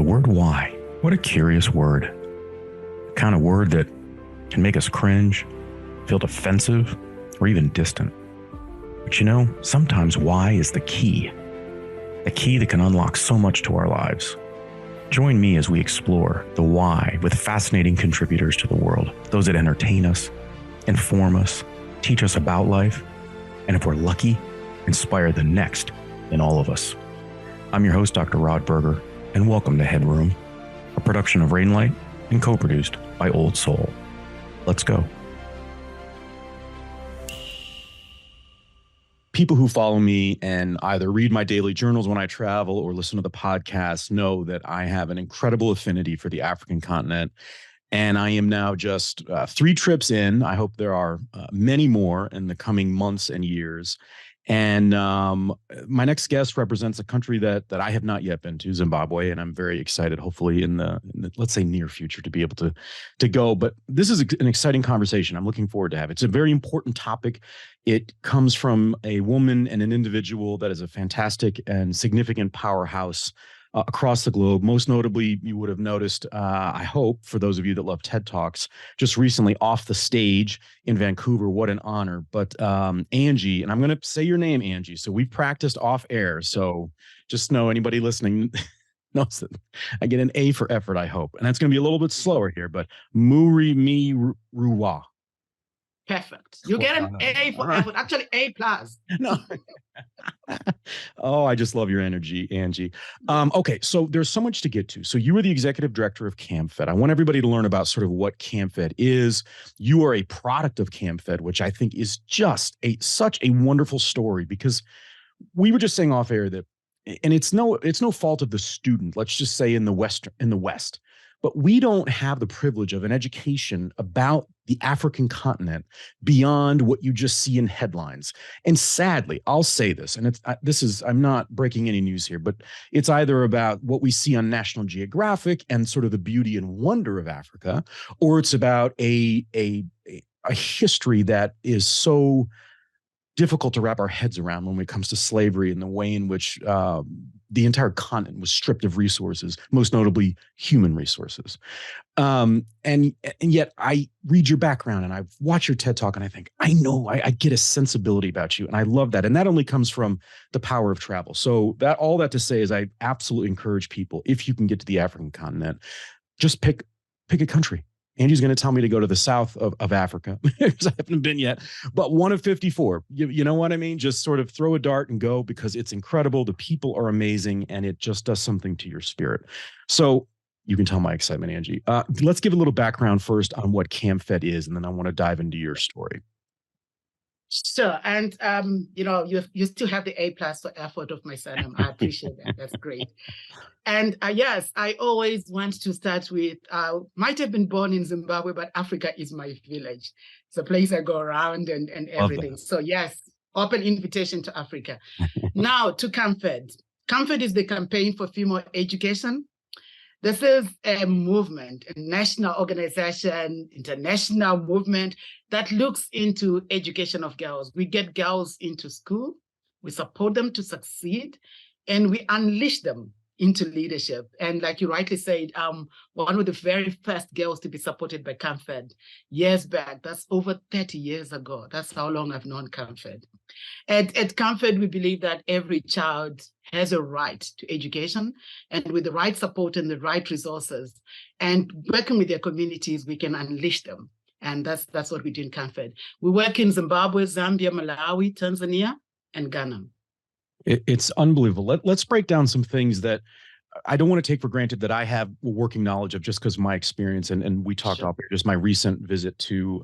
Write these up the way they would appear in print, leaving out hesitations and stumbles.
word why. What a curious word. The kind of word that can make us cringe, feel defensive, or even distant. But you know, sometimes why is the key that can unlock so much to our lives. Join me as we explore the why with fascinating contributors to the world, those that entertain us, inform us, teach us about life, and if we're lucky, inspire the next in all of us. I'm your host, Dr. Rod Berger, and welcome to HeadRoom, a production of Rainlight and co-produced by Old Soul. Let's go. People who follow me and either read my daily journals when I travel or listen to the podcast know that I have an incredible affinity for the African continent. And I am now just 3 trips in. I hope there are many more in the coming months and years. And my next guest represents a country that I have not yet been to, Zimbabwe, and I'm very excited, hopefully in the let's say near future, to be able to go. But this is an exciting conversation. I'm looking forward to have it. It's a very important topic. It comes from a woman and an individual that is a fantastic and significant powerhouse across the globe. Most notably, you would have noticed, I hope, for those of you that love TED Talks, just recently off the stage in Vancouver. What an honor. But Angie, and I'm going to say your name, Angie. So we've practiced off air. So just know anybody listening knows that I get an A for effort, I hope. And that's going to be a little bit slower here, but Murimirwa. Perfect. You get an A for effort, actually A plus. No. Oh, I just love your energy, Angie. Okay, so there's so much to get to. So you are the executive director of CAMFED. I want everybody to learn about sort of what CAMFED is. You are a product of CAMFED, which I think is just such a wonderful story, because we were just saying off air that, and it's no fault of the student, let's just say in the West, but we don't have the privilege of an education about the African continent beyond what you just see in headlines. And sadly, I'll say this, and I'm not breaking any news here, but it's either about what we see on National Geographic and sort of the beauty and wonder of Africa, or it's about a history that is so difficult to wrap our heads around when it comes to slavery and the way in which the entire continent was stripped of resources, most notably human resources. And yet I read your background and I watch your TED Talk and I think, I know, I get a sensibility about you. And I love that. And that only comes from the power of travel. So all that to say is I absolutely encourage people, if you can get to the African continent, just pick a country. Angie's going to tell me to go to the south of Africa, because I haven't been yet, but one of 54. You know what I mean? Just sort of throw a dart and go, because it's incredible. The people are amazing, and it just does something to your spirit. So you can tell my excitement, Angie. Let's give a little background first on what CAMFED is, and then I want to dive into your story. Sure. And, you still have the A plus for effort of my son. I appreciate that. That's great. And yes, I always want to start with, might have been born in Zimbabwe, but Africa is my village. It's a place I go around and everything. So yes, open invitation to Africa. Now to CAMFED. CAMFED is the Campaign for Female Education. This is a movement, a national organization, international movement that looks into education of girls. We get girls into school, we support them to succeed, and we unleash them into leadership. And like you rightly said, one of the very first girls to be supported by CAMFED years back, that's over 30 years ago. That's how long I've known CAMFED. At CAMFED, we believe that every child has a right to education, and with the right support and the right resources and working with their communities, we can unleash them. And that's what we do in CAMFED. We work in Zimbabwe, Zambia, Malawi, Tanzania, and Ghana. It's unbelievable. Let's break down some things that I don't want to take for granted that I have working knowledge of, just because of my experience. And we talked about just my recent visit to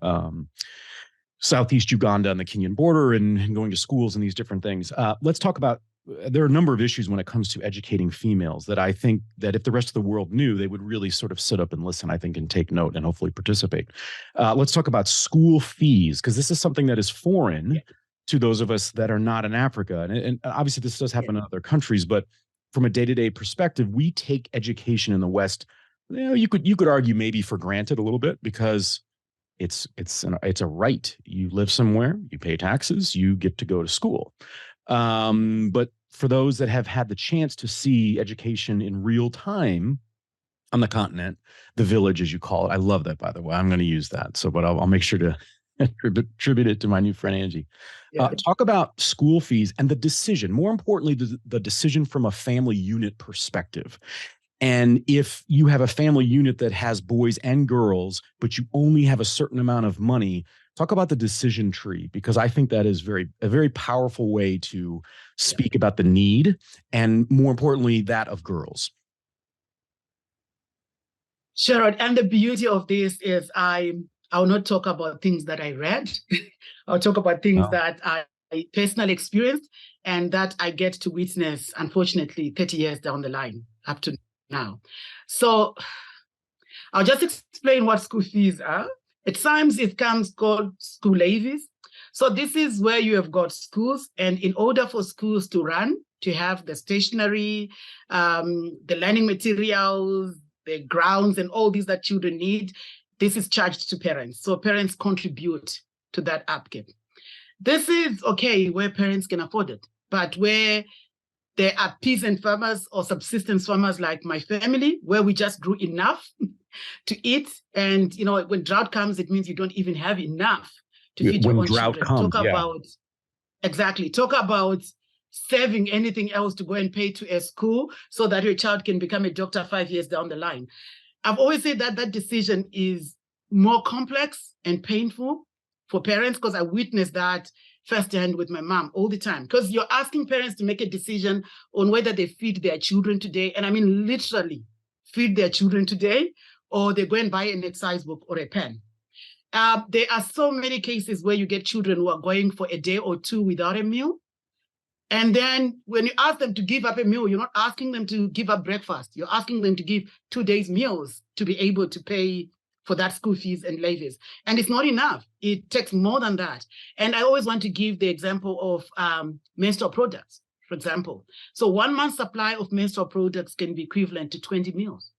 Southeast Uganda and the Kenyan border and going to schools and these different things. Let's talk about, there are a number of issues when it comes to educating females that I think that if the rest of the world knew, they would really sort of sit up and listen, I think, and take note and hopefully participate. Let's talk about school fees, because this is something that is foreign to those of us that are not in Africa. And obviously this does happen in other countries, but from a day-to-day perspective, we take education in the West, you could argue maybe for granted a little bit, because it's a right. You live somewhere, you pay taxes, you get to go to school. But for those that have had the chance to see education in real time on the continent, the village, as you call it. I love that, by the way. I'm going to use that. So, but I'll make sure to attribute it to my new friend, Angie. Yeah. Talk about school fees and the decision, more importantly, the decision from a family unit perspective. And if you have a family unit that has boys and girls, but you only have a certain amount of money, talk about the decision tree, because I think that is a very powerful way to speak about the need and, more importantly, that of girls. Sure. And the beauty of this is I will not talk about things that I read. I'll talk about things that I personally experienced and that I get to witness, unfortunately, 30 years down the line up to now. So I'll just explain what school fees are. At times it comes called school levies. So this is where you have got schools, and in order for schools to run, to have the stationery, the learning materials, the grounds, and all these that children need, this is charged to parents. So parents contribute to that upkeep. This is okay where parents can afford it, but where there are peasant farmers or subsistence farmers like my family, where we just grew enough to eat. And, you know, when drought comes, it means you don't even have enough to feed your own children. Talk about saving anything else to go and pay to a school so that your child can become a doctor 5 years down the line. I've always said that that decision is more complex and painful for parents, because I witnessed that firsthand with my mom all the time. Because you're asking parents to make a decision on whether they feed their children today, and I mean literally feed their children today, or they go and buy an exercise book or a pen. There are so many cases where you get children who are going for a day or two without a meal. And then when you ask them to give up a meal, you're not asking them to give up breakfast. You're asking them to give 2 days meals to be able to pay for that school fees and levies. And it's not enough. It takes more than that. And I always want to give the example of menstrual products, for example. So 1 month's supply of menstrual products can be equivalent to 20 meals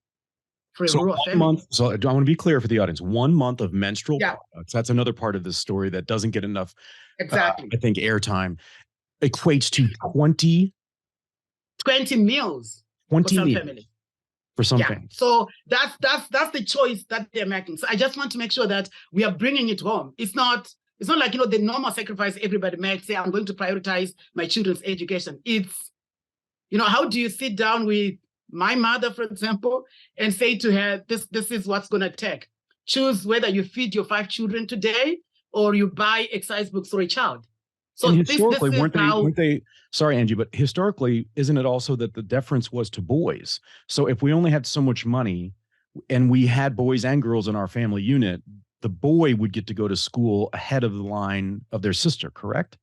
for a rural family. So I want to be clear for the audience. 1 month of menstrual products, that's another part of this story that doesn't get enough, I think, airtime, equates to 20 meals 20 for some meals. families. For something. So that's the choice that they're making. So I just want to make sure that we are bringing it home. It's not like, you know, the normal sacrifice everybody makes, say, I'm going to prioritize my children's education. It's, you know, how do you sit down with my mother, for example, and say to her, this is what's going to take. Choose whether you feed your 5 children today or you buy exercise books for a child. So and historically, weren't they, sorry, Angie, but historically, isn't it also that the deference was to boys? So if we only had so much money and we had boys and girls in our family unit, the boy would get to go to school ahead of the line of their sister, correct?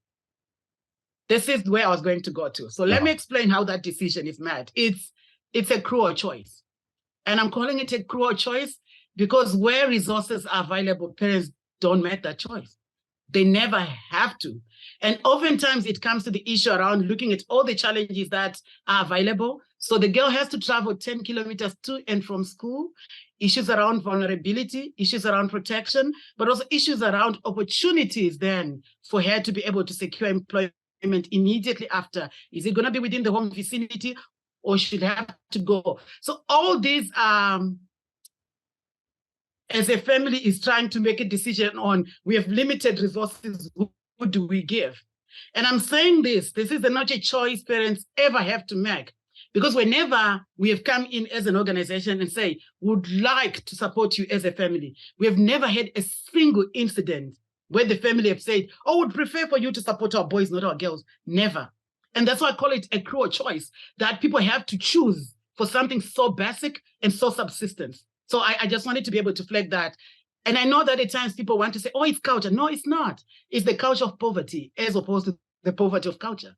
This is where I was going to go to. So let me explain how that decision is made. It's a cruel choice. And I'm calling it a cruel choice because where resources are available, parents don't make that choice. They never have to. And oftentimes it comes to the issue around looking at all the challenges that are available. So the girl has to travel 10 kilometers to and from school, issues around vulnerability, issues around protection, but also issues around opportunities then for her to be able to secure employment immediately after. Is it going to be within the home vicinity or should have to go? So all these as a family is trying to make a decision on, we have limited resources, who do we give? And I'm saying this is not a choice parents ever have to make, because whenever we have come in as an organization and say, would like to support you as a family, we have never had a single incident where the family have said, oh, would prefer for you to support our boys, not our girls. Never. And that's why I call it a cruel choice, that people have to choose for something so basic and so subsistence. So I just wanted to be able to flag that. And I know that at times people want to say, oh, it's culture. No, it's not. It's the culture of poverty as opposed to the poverty of culture.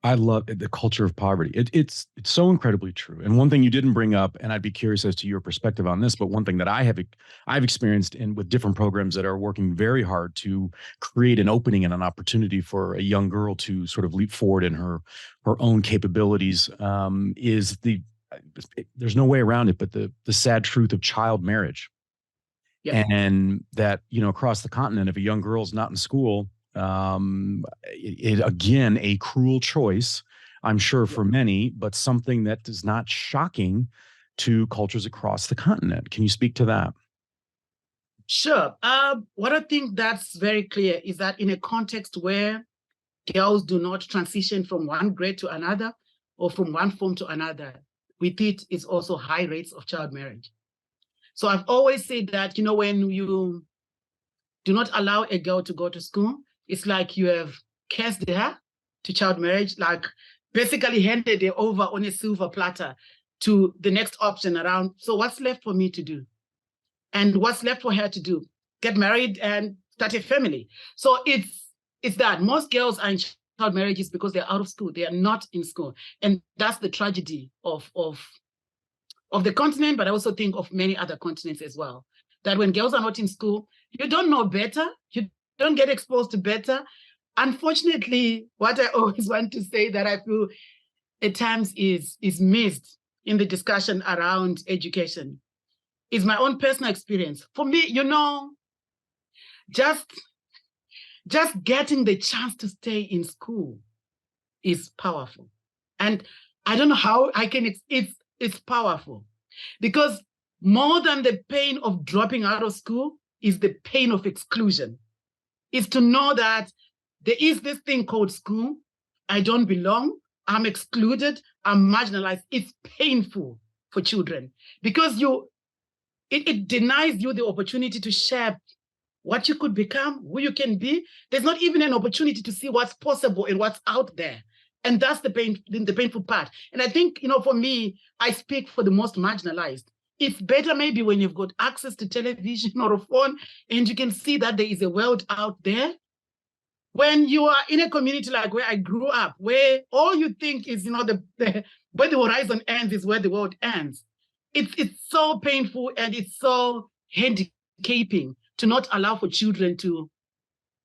I love it, the culture of poverty. It's so incredibly true. And one thing you didn't bring up, and I'd be curious as to your perspective on this, but one thing that I've experienced with different programs that are working very hard to create an opening and an opportunity for a young girl to sort of leap forward in her own capabilities is there's no way around it, but the sad truth of child marriage. Yeah. And that, you know, across the continent, if a young girl's not in school, again, a cruel choice, I'm sure for many, but something that is not shocking to cultures across the continent. Can you speak to that? Sure. What I think that's very clear is that in a context where girls do not transition from one grade to another or from one form to another, with it is also high rates of child marriage. So I've always said that, when you do not allow a girl to go to school, it's like you have cursed her to child marriage, like basically handed her over on a silver platter to the next option around. So what's left for me to do? And what's left for her to do? Get married and start a family. So it's that most girls are in child marriages because they're out of school. They are not in school. And that's the tragedy of the continent, but I also think of many other continents as well. That when girls are not in school, you don't know better. You don't get exposed to better. Unfortunately, what I always want to say that I feel at times is missed in the discussion around education is my own personal experience. For me, just getting the chance to stay in school is powerful. And I don't know how I can, it's powerful because more than the pain of dropping out of school is the pain of exclusion. Is to know that there is this thing called school. I don't belong. I'm excluded. I'm marginalized. It's painful for children because it denies you the opportunity to share what you could become, who you can be. There's not even an opportunity to see what's possible and what's out there. And that's the painful part. And I think, for me, I speak for the most marginalized. It's better maybe when you've got access to television or a phone and you can see that there is a world out there. When you are in a community like where I grew up, where all you think is, where the horizon ends is where the world ends. It's so painful and it's so handicapping to not allow for children to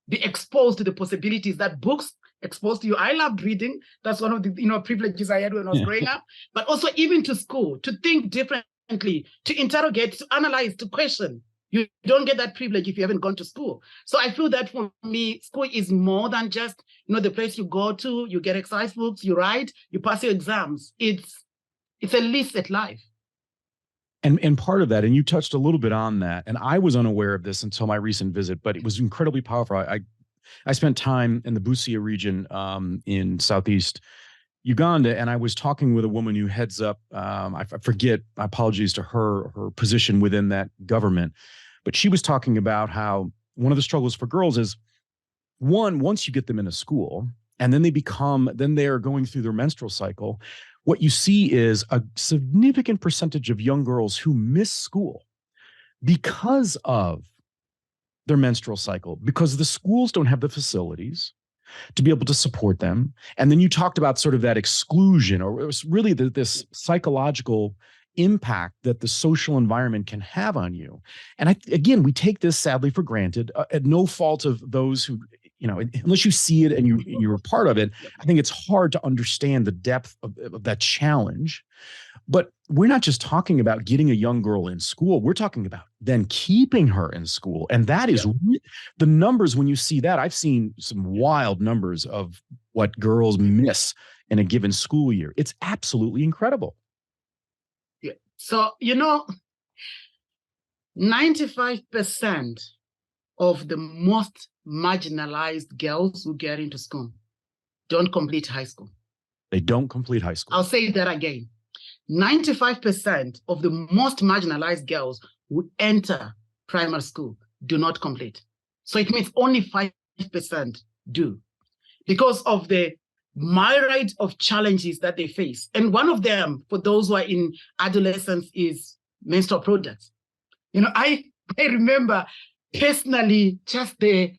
be exposed to the possibilities that books expose to you. I loved reading. That's one of the privileges I had when I was growing up. But also even to school, to think differently, to interrogate, to analyze, to question. You don't get that privilege if you haven't gone to school. So I feel that for me, school is more than just the place you go to, you get exercise books, you write, you pass your exams. It's a lease at life. And part of that, and you touched a little bit on that, and I was unaware of this until my recent visit, but it was incredibly powerful. I spent time in the Busia region in Southeast Uganda, and I was talking with a woman who heads up, I forget, apologies to her position within that government, but she was talking about how one of the struggles for girls is, once you get them into school, and then they are going through their menstrual cycle, what you see is a significant percentage of young girls who miss school because of their menstrual cycle, because the schools don't have the facilities to be able to support them. And then you talked about sort of that exclusion, or it was really this psychological impact that the social environment can have on you. And again, we take this sadly for granted, at no fault of those who, unless you see it and you're a part of it. I think it's hard to understand the depth of that challenge. But we're not just talking about getting a young girl in school. We're talking about then keeping her in school. And that is the numbers. When you see that, I've seen some wild numbers of what girls miss in a given school year. It's absolutely incredible. Yeah. So, 95% of the most marginalized girls who get into school don't complete high school. They don't complete high school. I'll say that again. 95% of the most marginalized girls who enter primary school do not complete. So it means only 5% do because of the myriad of challenges that they face. And one of them, for those who are in adolescence, is menstrual products. I remember personally just the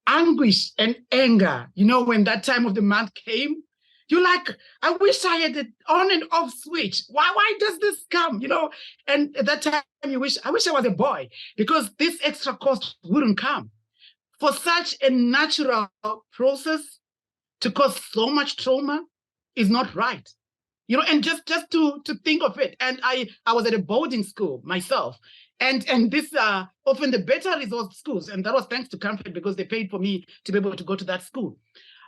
anguish and anger, when that time of the month came. You're like, I wish I had an on and off switch. Why does this come? And at that time I wish I was a boy because this extra cost wouldn't come. For such a natural process to cause so much trauma is not right. And just to think of it. And I was at a boarding school myself. And this often the better resourced schools. And that was thanks to CAMFED because they paid for me to be able to go to that school.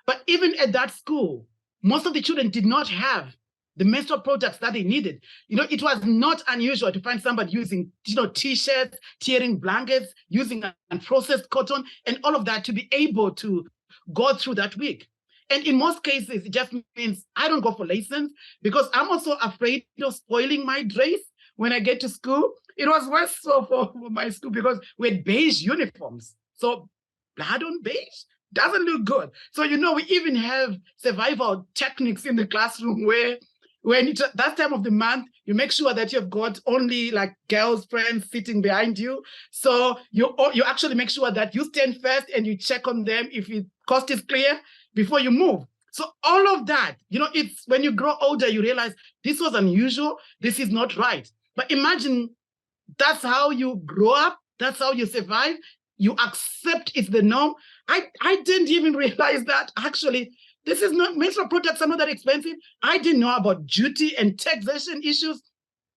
But even at that school, most of the children did not have the menstrual products that they needed. It was not unusual to find somebody using, T-shirts, tearing blankets, using unprocessed cotton, and all of that to be able to go through that week. And in most cases, it just means I don't go for lessons because I'm also afraid of spoiling my dress when I get to school. It was worse so for my school because we had beige uniforms. So blood on beige doesn't look good. So, we even have survival techniques in the classroom where when it's that time of the month, you make sure that you've got only like girls' friends sitting behind you. So you actually make sure that you stand first and you check on them if the coast is clear before you move. So all of that, it's when you grow older, you realize this was unusual. This is not right. But imagine that's how you grow up. That's how you survive. You accept it's the norm. I didn't even realize that actually this is not, menstrual products are not that expensive. I didn't know about duty and taxation issues.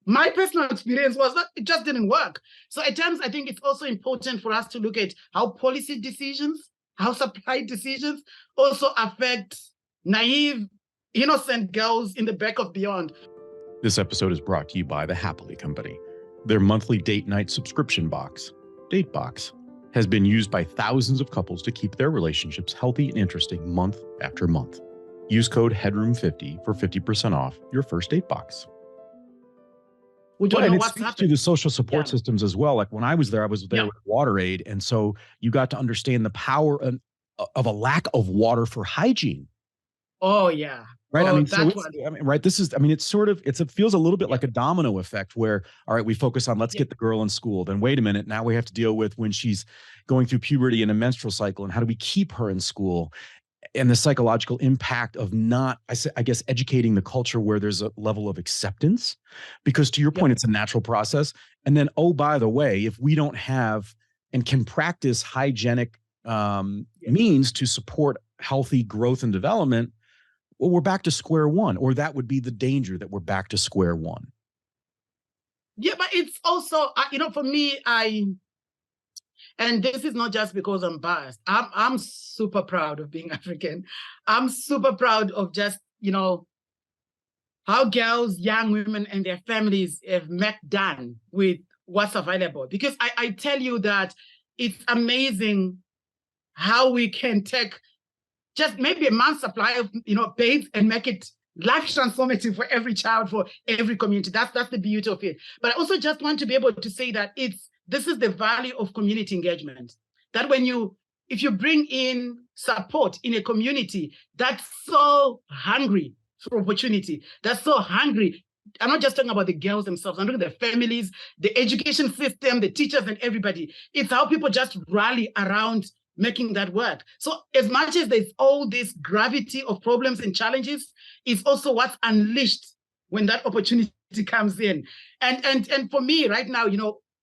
My personal experience was that it just didn't work. So at times, I think it's also important for us to look at how policy decisions, how supply decisions also affect naive, innocent girls in the back of beyond. This episode is brought to you by the Happily Company. Their monthly date night subscription box, DateBox, has been used by thousands of couples to keep their relationships healthy and interesting month after month. Use code HeadRoom50 for 50% off your first date box. We don't know it what's speaks happening. to the social support systems as well. Like when I was there with WaterAid. And so you got to understand the power of a lack of water for hygiene. Oh, yeah. Right. Oh, right. It feels a little bit like a domino effect where, all right, we focus on let's get the girl in school. Then wait a minute. Now we have to deal with when she's going through puberty and a menstrual cycle and how do we keep her in school and the psychological impact of not, I guess, educating the culture where there's a level of acceptance, because to your point, it's a natural process. And then, oh, by the way, if we don't have and can practice hygienic means to support healthy growth and development, well, we're back to square one, or that would be the danger that we're back to square one. Yeah, but it's also, for me, and this is not just because I'm biased. I'm super proud of being African. I'm super proud of just, how girls, young women, and their families have met done with what's available. Because I tell you that it's amazing how we can take just maybe a month's supply of, babes and make it life transformative for every child, for every community. That's the beauty of it. But I also just want to be able to say that this is the value of community engagement. That if you bring in support in a community that's so hungry for opportunity, that's so hungry. I'm not just talking about the girls themselves. I'm talking about the families, the education system, the teachers, and everybody. It's how people just rally around making that work. So as much as there's all this gravity of problems and challenges, it's also what's unleashed when that opportunity comes in. And for me right now,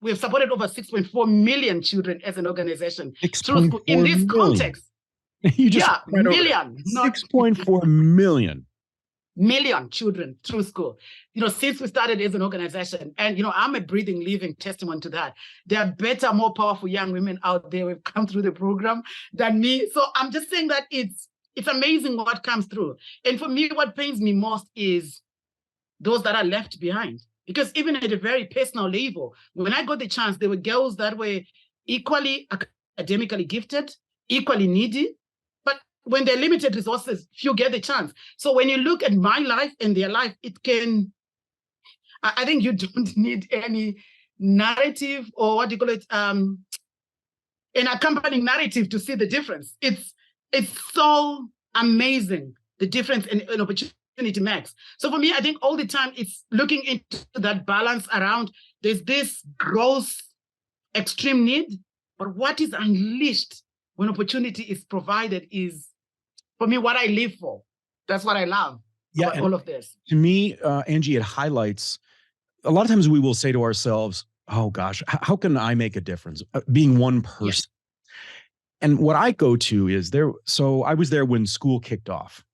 we've supported over 6.4 million children as an organization through school in this context. You just million. 6.4 million children through school, since we started as an organization. And, I'm a breathing, living testament to that. There are better, more powerful young women out there who've come through the program than me. So I'm just saying that it's amazing what comes through. And for me, what pains me most is those that are left behind. Because even at a very personal level, when I got the chance, there were girls that were equally academically gifted, equally needy, when they're limited resources, few get the chance. So when you look at my life and their life, I think you don't need any narrative or what do you call it, an accompanying narrative to see the difference. It's so amazing, the difference in opportunity makes. So for me, I think all the time it's looking into that balance around there's this gross extreme need, but what is unleashed when opportunity is provided is, for me, what I live for. That's what I love about all of this. To me, Angie, it highlights, a lot of times we will say to ourselves, oh gosh, how can I make a difference? Being one person. Yes. And what I go to is so I was there when school kicked off,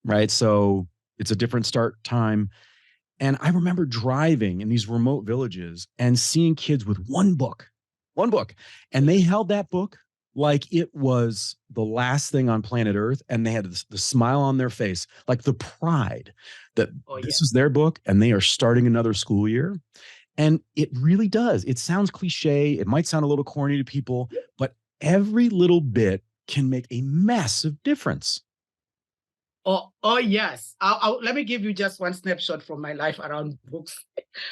right? So it's a different start time. And I remember driving in these remote villages and seeing kids with one book, and they held that book like it was the last thing on planet Earth, and they had the smile on their face, like the pride that this is their book and they are starting another school year. And it really does. It sounds cliche. It might sound a little corny to people, but every little bit can make a massive difference. Oh yes. Let me give you just one snapshot from my life around books.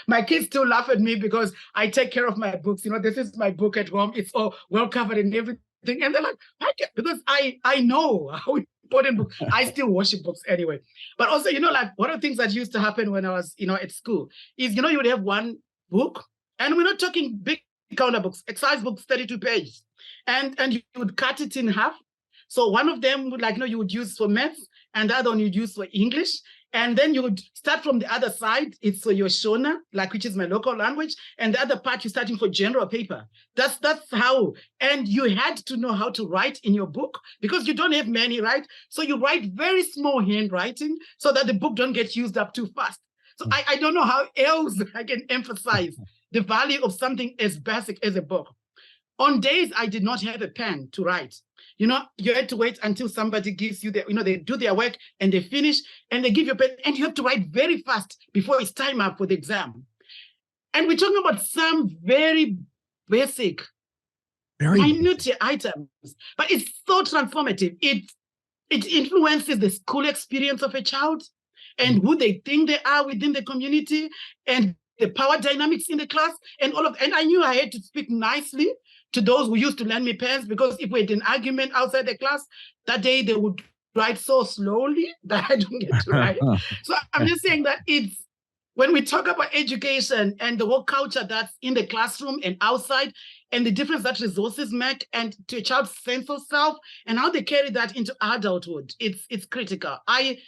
My kids still laugh at me because I take care of my books. You know, this is my book at home. It's all well covered and everything. And they're like, because I know how important books. I still worship books anyway. But also, you know, like one of the things that used to happen when I was, you know, at school is, you know, you would have one book, and we're not talking big counter books, exercise books, 32 pages, and you would cut it in half. So one of them would, like, you know, you would use for maths, and the other one you'd use for English. And then you would start from the other side. It's for your Shona, like, which is my local language. And the other part, you're starting for general paper. That's how. And you had to know how to write in your book because you don't have many, right? So you write very small handwriting so that the book don't get used up too fast. So I don't know how else I can emphasize the value of something as basic as a book. On days I did not have a pen to write, you know, you had to wait until somebody gives you the, you know, they do their work and they finish and they give you a pen and you have to write very fast before it's time up for the exam. And we're talking about some very basic, minute items, but it's so transformative. It influences the school experience of a child and who they think they are within the community and the power dynamics in the class and all of, and I knew I had to speak nicely to those who used to lend me pens, because if we had an argument outside the class, that day they would write so slowly that I don't get to write. So I'm just saying that it's, when we talk about education and the whole culture that's in the classroom and outside, and the difference that resources make and to a child's sense of self and how they carry that into adulthood, it's critical. I've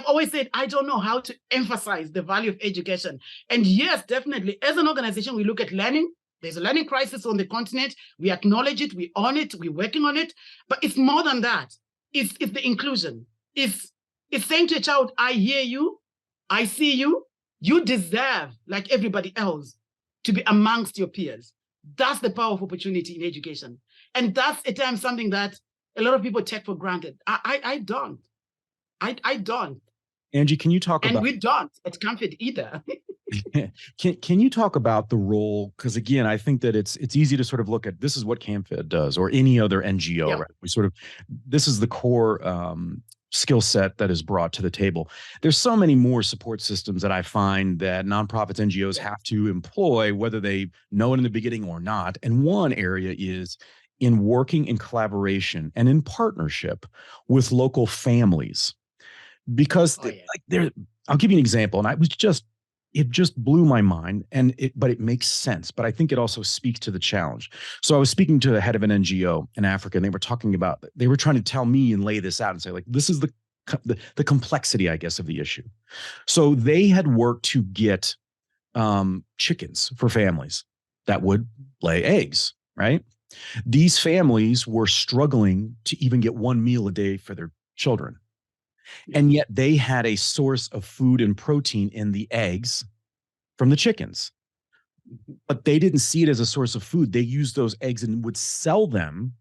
always said, I don't know how to emphasize the value of education. And yes, definitely, as an organization, we look at learning. There's a learning crisis on the continent. We acknowledge it, we own it, we're working on it. But it's more than that. It's the inclusion. It's saying to a child, I hear you, I see you, you deserve, like everybody else, to be amongst your peers. That's the power of opportunity in education. And that's at times something that a lot of people take for granted. I don't. I don't. Angie, can you talk about... And we don't at CAMFED either. Can you talk about the role? Because again, I think that it's easy to sort of look at, this is what CAMFED does or any other NGO, yeah. Right? We sort of, this is the core skill set that is brought to the table. There's so many more support systems that I find that nonprofits, NGOs have to employ, whether they know it in the beginning or not. And one area is in working in collaboration and in partnership with local families. Because I'll give you an example. And it just blew my mind, but it makes sense. But I think it also speaks to the challenge. So I was speaking to the head of an NGO in Africa, and they were talking about, they were trying to tell me and lay this out and say, like, this is the complexity, I guess, of the issue. So they had worked to get chickens for families that would lay eggs, right? These families were struggling to even get one meal a day for their children. And yet they had a source of food and protein in the eggs from the chickens. But they didn't see it as a source of food. They used those eggs and would sell them.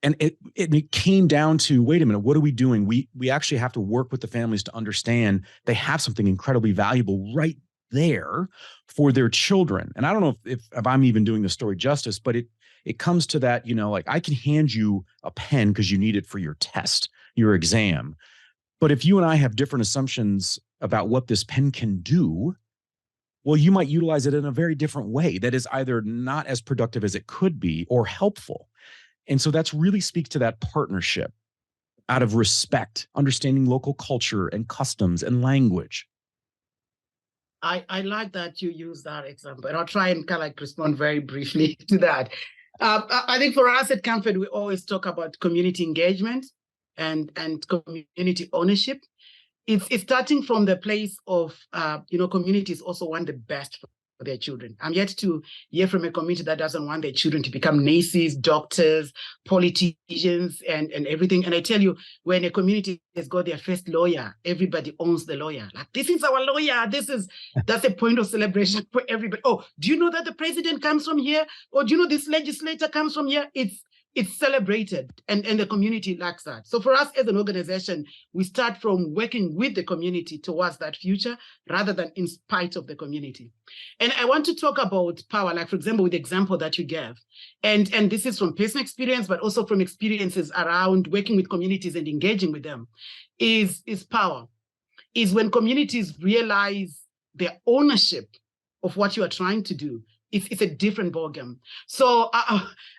And it came down to, wait a minute, what are we doing? We actually have to work with the families to understand they have something incredibly valuable right there for their children. And I don't know if I'm even doing the story justice, but it comes to that, you know, like, I can hand you a pen because you need it for your test, your exam. But if you and I have different assumptions about what this pen can do, well, you might utilize it in a very different way that is either not as productive as it could be or helpful. And so that's really speaks to that partnership out of respect, understanding local culture and customs and language. I like that you use that example, and I'll try and kind of like respond very briefly to that. I think for us at CAMFED, we always talk about community engagement and community ownership. It's starting from the place of, communities also want the best for their children. I'm yet to hear from a community that doesn't want their children to become nurses, doctors, politicians, and everything. And I tell you, when a community has got their first lawyer, everybody owns the lawyer. Like, this is our lawyer. That's a point of celebration for everybody. Oh, do you know that the president comes from here? Or do you know this legislator comes from here? it's celebrated, and the community likes that. So for us as an organization, we start from working with the community towards that future rather than in spite of the community. And I want to talk about power, like for example, with the example that you gave. And this is from personal experience, but also from experiences around working with communities and engaging with them, is power. Is when communities realize their ownership of what you are trying to do. It's a different ballgame. So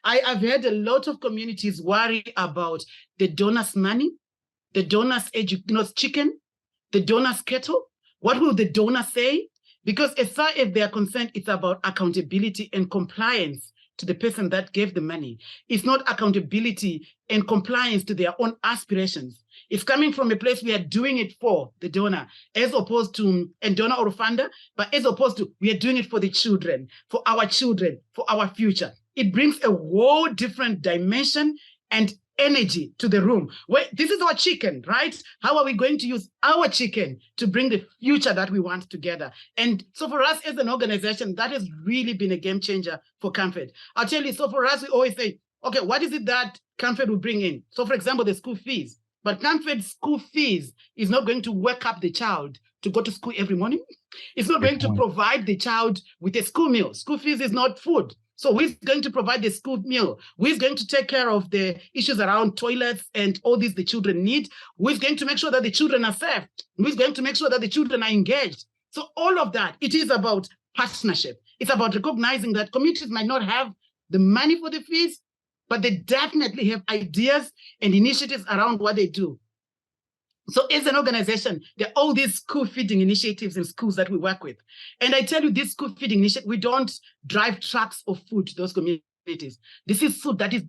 I've heard a lot of communities worry about the donors' money, the donors' chicken, the donors' kettle. What will the donor say? Because as far as they are concerned, it's about accountability and compliance to the person that gave the money. It's not accountability and compliance to their own aspirations. It's coming from a place we are doing it for the donor, as opposed to a donor or a funder, but as opposed to we are doing it for the children, for our future. It brings a whole different dimension and energy to the room. Where this is our chicken, right? How are we going to use our chicken to bring the future that we want together? And so for us as an organization, that has really been a game changer for CAMFED. I'll tell you, so for us, we always say, okay, what is it that CAMFED will bring in? So for example, the school fees. But CAMFED's school fees is not going to wake up the child to go to school every morning. It's not going to provide the child with a school meal. School fees is not food. So who's going to provide the school meal? Who's going to take care of the issues around toilets and all these the children need? Who's going to make sure that the children are safe? Who's going to make sure that the children are engaged? So all of that, it is about partnership. It's about recognizing that communities might not have the money for the fees, but they definitely have ideas and initiatives around what they do. So as an organization, there are all these school feeding initiatives in schools that we work with. And I tell you, this school feeding initiative, we don't drive trucks of food to those communities. This is food that is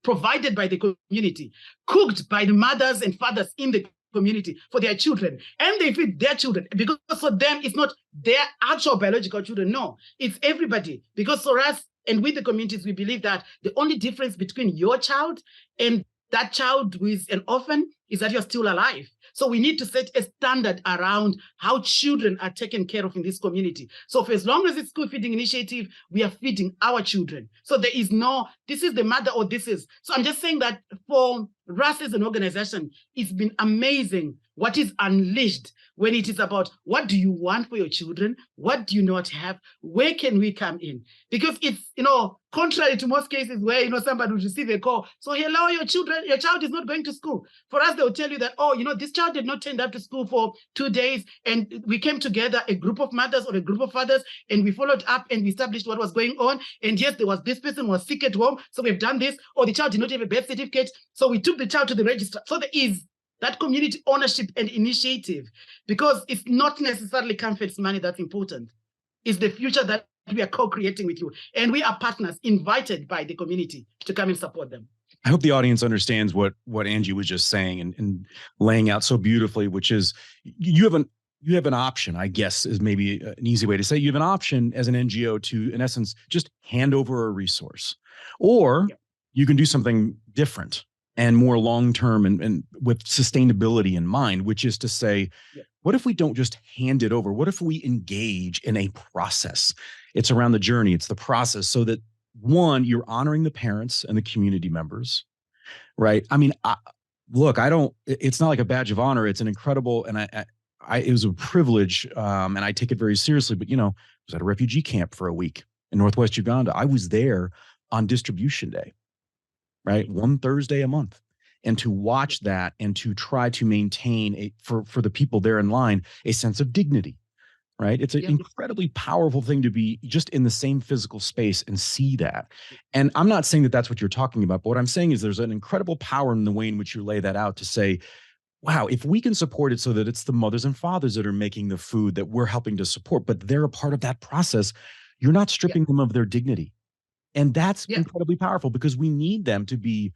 provided by the community, cooked by the mothers and fathers in the community for their children. And they feed their children because for them, it's not their actual biological children. No, it's everybody. Because for us, and with the communities, we believe that the only difference between your child and that child who is an orphan is that you're still alive. So we need to set a standard around how children are taken care of in this community. So for as long as it's school feeding initiative, we are feeding our children. So there is no, this is the mother or this is. So I'm just saying that for us as an organization, it's been amazing what is unleashed when it is about what do you want for your children? What do you not have? Where can we come in? Because it's, contrary to most cases where, somebody would receive a call. So hello, your child is not going to school. For us, they'll tell you that, this child did not turn up to school for 2 days. And we came together, a group of mothers or a group of fathers, and we followed up and we established what was going on. And yes, there was this person was sick at home. So we've done this, or the child did not have a birth certificate. So we took the child to the registrar. So there is that community ownership and initiative, because it's not necessarily CAMFED's money that's important. It's the future that we are co-creating with you. And we are partners invited by the community to come and support them. I hope the audience understands what Angie was just saying and laying out so beautifully, which is you have an option, I guess is maybe an easy way to say. You have an option as an NGO to, in essence, just hand over a resource. Or you can do something different and more long-term and with sustainability in mind, which is to say, what if we don't just hand it over? What if we engage in a process? It's around the journey, it's the process, so that one, you're honoring the parents and the community members, right? I mean, it's not like a badge of honor. It's an incredible, and it was a privilege, and I take it very seriously, but I was at a refugee camp for a week in Northwest Uganda. I was there on distribution day, right? One Thursday a month. And to watch that and to try to maintain for the people there in line, a sense of dignity, right? It's an incredibly powerful thing to be just in the same physical space and see that. And I'm not saying that that's what you're talking about, but what I'm saying is there's an incredible power in the way in which you lay that out to say, wow, if we can support it so that it's the mothers and fathers that are making the food that we're helping to support, but they're a part of that process, you're not stripping them of their dignity. And that's incredibly powerful, because we need them to be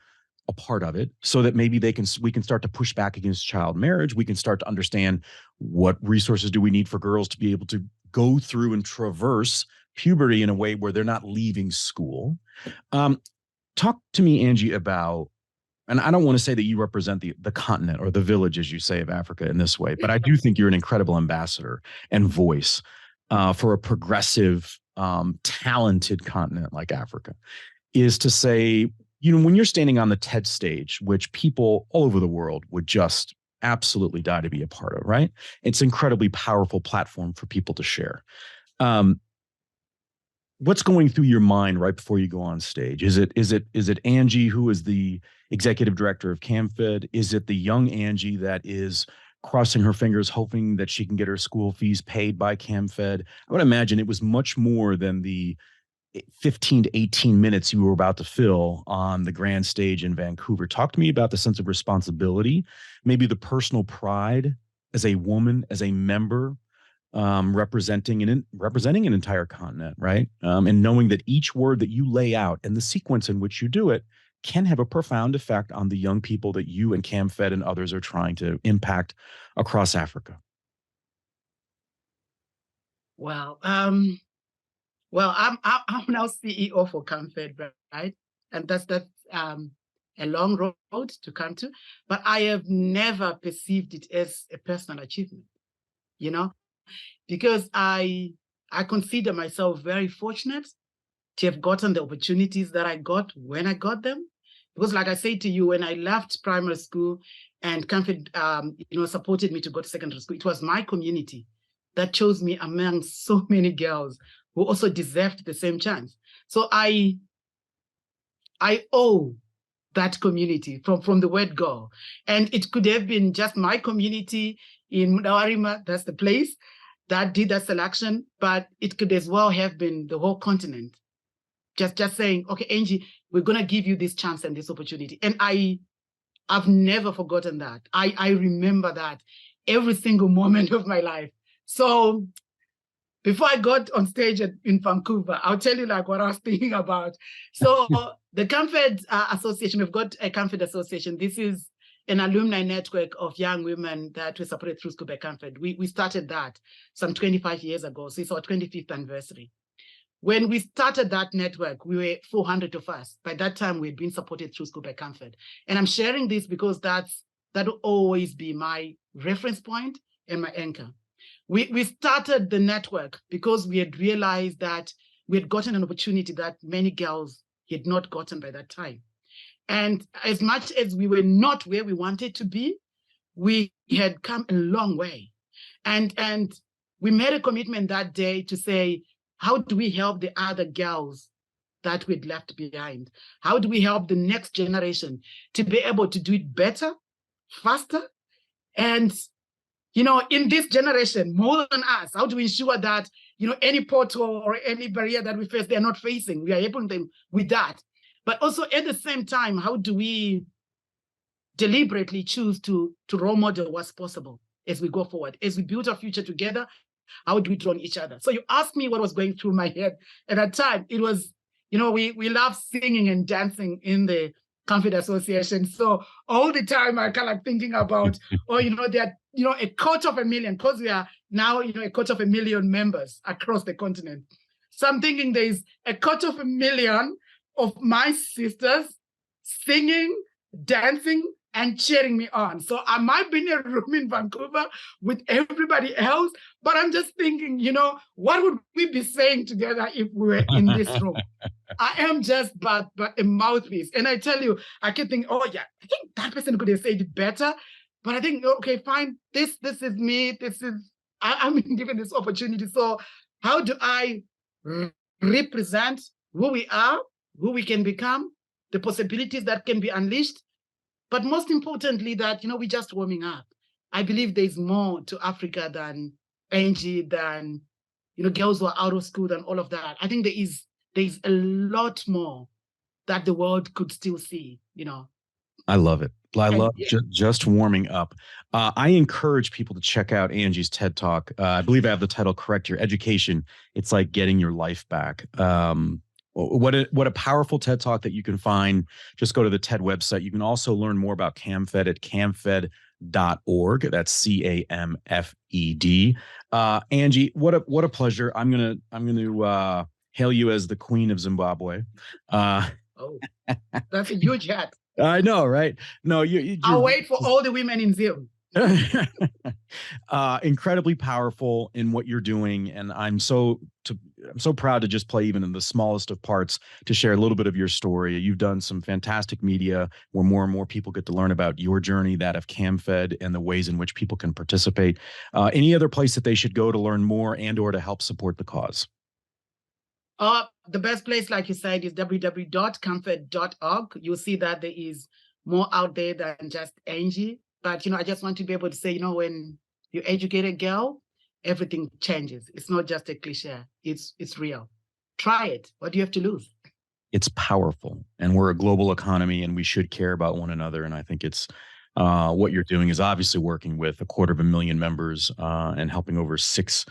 a part of it so that maybe we can start to push back against child marriage. We can start to understand what resources do we need for girls to be able to go through and traverse puberty in a way where they're not leaving school. Talk to me, Angie, about, and I don't want to say that you represent the continent or the village, as you say, of Africa in this way, but I do think you're an incredible ambassador and voice for a progressive, talented continent like Africa, is to say, you know, when you're standing on the TED stage, which people all over the world would just absolutely die to be a part of, right? It's an incredibly powerful platform for people to share. Um, what's going through your mind right before you go on stage? Is it Angie, who is the executive director of CAMFED? Is it the young Angie that is crossing her fingers, hoping that she can get her school fees paid by CAMFED? I would imagine it was much more than the 15 to 18 minutes you were about to fill on the grand stage in Vancouver. Talk to me about the sense of responsibility, maybe the personal pride as a woman, as a member, representing an entire continent, right? And knowing that each word that you lay out and the sequence in which you do it can have a profound effect on the young people that you and CAMFED and others are trying to impact across Africa. Well, I'm now CEO for CAMFED, right? And that's a long road to come to, but I have never perceived it as a personal achievement, you know, because I consider myself very fortunate to have gotten the opportunities that I got when I got them. Because like I say to you, when I left primary school and CAMFED, supported me to go to secondary school, it was my community that chose me among so many girls who also deserved the same chance. So I owe that community from the word go. And it could have been just my community in Murimirwa, that's the place that did that selection, but it could as well have been the whole continent. Just saying, okay, Angie, we're gonna give you this chance and this opportunity. And I've never forgotten that. I remember that every single moment of my life. So before I got on stage in Vancouver, I'll tell you like what I was thinking about. So the CAMFED Association, we've got a CAMFED Association. This is an alumni network of young women that we supported through school by CAMFED. We started that some 25 years ago. So it's our 25th anniversary. When we started that network, we were 400 of us. By that time, we'd been supported through school by CAMFED. And I'm sharing this because that'll always be my reference point and my anchor. We started the network because we had realized that we had gotten an opportunity that many girls had not gotten by that time. And as much as we were not where we wanted to be, we had come a long way. And we made a commitment that day to say, how do we help the other girls that we'd left behind? How do we help the next generation to be able to do it better, faster, and in this generation, more than us, how do we ensure that, any portal or any barrier that we face, they're not facing, we are helping them with that. But also at the same time, how do we deliberately choose to role model what's possible as we go forward, as we build our future together? How do we draw on each other? So you asked me what was going through my head at that time. It was, we love singing and dancing in the CAMFED Association. So all the time I kind of thinking about, there are, a quarter of a million, because we are now, a quarter of a million members across the continent. So I'm thinking there's a quarter of a million of my sisters singing, dancing, and cheering me on. So I might be in a room in Vancouver with everybody else, but I'm just thinking, what would we be saying together if we were in this room? I am just but a mouthpiece. And I tell you, I keep thinking, oh yeah, I think that person could have said it better. But I think, okay, fine, this is me, I'm given this opportunity. So how do I represent who we are, who we can become, the possibilities that can be unleashed? But most importantly, that, we're just warming up. I believe there's more to Africa than Angie, than, girls who are out of school, than all of that. I think there's a lot more that the world could still see, I love it. I love just warming up. I encourage people to check out Angie's TED Talk. I believe I have the title correct here. Education. It's like getting your life back. What a powerful TED Talk that you can find. Just go to the TED website. You can also learn more about CAMFED at camfed.org. That's CAMFED. Angie, what a pleasure. I'm gonna hail you as the Queen of Zimbabwe. Oh, that's a huge hat. I know, right? No, I'll wait for all the women in Zoom. Incredibly powerful in what you're doing, and I'm so I'm so proud to just play even in the smallest of parts to share a little bit of your story. You've done some fantastic media where more and more people get to learn about your journey, that of CAMFED, and the ways in which people can participate. Any other place that they should go to learn more and or to help support the cause? The best place, like you said, is www.camfed.org. You'll see that there is more out there than just Angie. But, I just want to be able to say, when you educate a girl, everything changes. It's not just a cliche. It's real. Try it. What do you have to lose? It's powerful, and we're a global economy, and we should care about one another. And I think it's what you're doing is obviously working with 250,000 members and helping over 6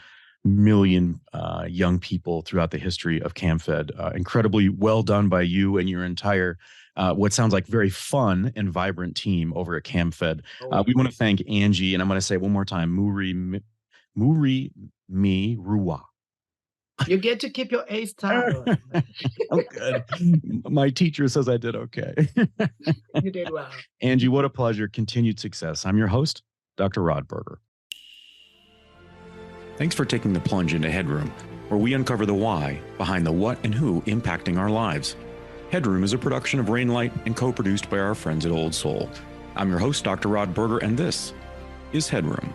million young people throughout the history of CAMFED. Incredibly well done by you and your entire what sounds like very fun and vibrant team over at CAMFED. We want to thank Angie, and I'm going to say it one more time, Murimirwa. You get to keep your A star. Oh, good. My teacher says I did okay. You did well. Angie, what a pleasure. Continued success. I'm your host, Dr. Rodberger. Thanks for taking the plunge into HeadRoom, where we uncover the why behind the what and who impacting our lives. HeadRoom is a production of Rainlight and co-produced by our friends at Old Soul. I'm your host, Dr. Rodberger, and this is HeadRoom.